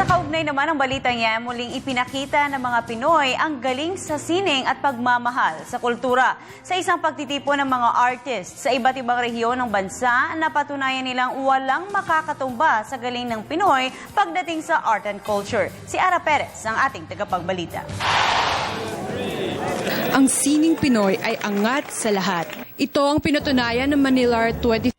Sa kaugnay naman ng balitang yan, muling ipinakita ng mga Pinoy ang galing sa sining at pagmamahal sa kultura sa isang pagtitipon ng mga artists sa iba't ibang rehiyon ng bansa na patunayan nilang walang makakatumba sa galing ng Pinoy pagdating sa art and culture. Si Ara Perez ang ating tagapagbalita. Ang sining Pinoy ay angat sa lahat. Ito ang pinatunayan ng Manila Art 20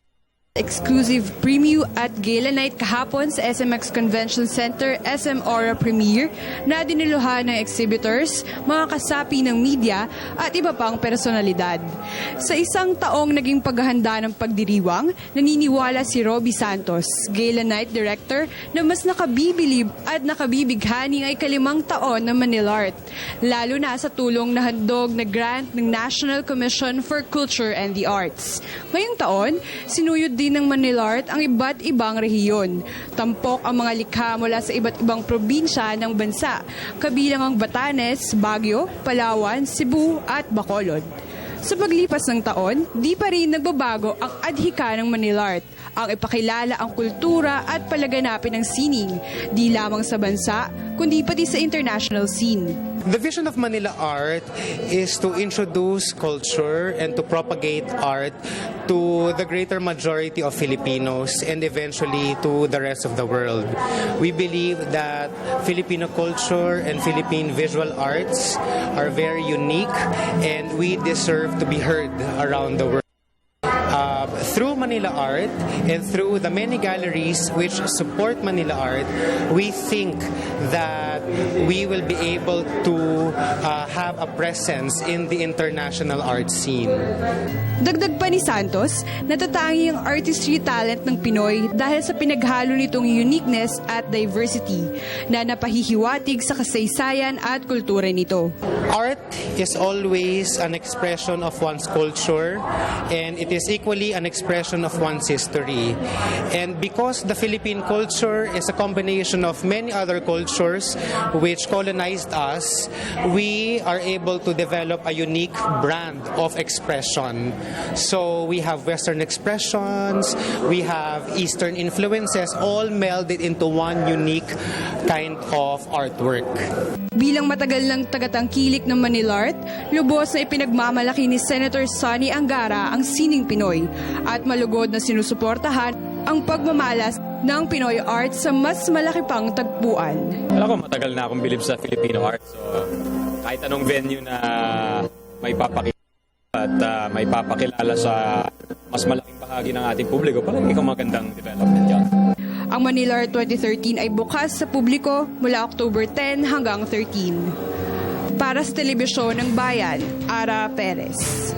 exclusive preview at gala night kahapon sa SMX Convention Center SM Aura Premiere na diniluhan ng exhibitors, mga kasapi ng media at iba pang personalidad. Sa isang taong naging paghahanda ng pagdiriwang, naniniwala si Robbie Santos, gala night director, na mas nakabibilib at nakabibighani ay ika-5 taon ng Manila Art, lalo na sa tulong na handog na grant ng National Commission for Culture and the Arts. Ngayong taon, sinuyod din ng Manila Art ang iba't ibang rehiyon. Tampok ang mga likha mula sa iba't ibang probinsya ng bansa, kabilang ang Batanes, Baguio, Palawan, Cebu at Bacolod. Sa paglipas ng taon, di pa rin nagbabago ang adhika ng Manila Art, ang ipakilala ang kultura at palaganapin ng sining, di lamang sa bansa, kundi pati sa international scene. The vision of Manila Art is to introduce culture and to propagate art to the greater majority of Filipinos and eventually to the rest of the world. We believe that Filipino culture and Philippine visual arts are very unique and we deserve to be heard around the world. Through Manila Art and through the many galleries which support Manila Art, we think that we will be able to have a presence in the international art scene. Dagdag pa ni Santos, natatangi ang artistry talent ng Pinoy dahil sa pinaghalo nitong uniqueness at diversity na napahihiwatig sa kasaysayan at kultura nito. Art is always an expression of one's culture and it is equally an expression of one's history. And because the Philippine culture is a combination of many other cultures which colonized us, we are able to develop a unique brand of expression. So we have Western expressions, we have Eastern influences, all melded into one unique kind of artwork. Bilang matagal ng tagatangkilik ng Manila Art, lubos na ipinagmamalaki ni Senator Sonny Angara ang sining Pinoy at malugod na sinusuportahan ang pagmamalas ng Pinoy art sa mas malaki pang tagpuan. Alam ko, matagal na akong bilib sa Filipino art. So, kahit anong venue na may papakita at may papakilala sa mas malaking bahagi ng ating publiko, parang ikaw magandang development yan. Ang Manila Art 2013 ay bukas sa publiko mula October 10 hanggang 13. Para sa Telebisyon ng Bayan, Ara Perez.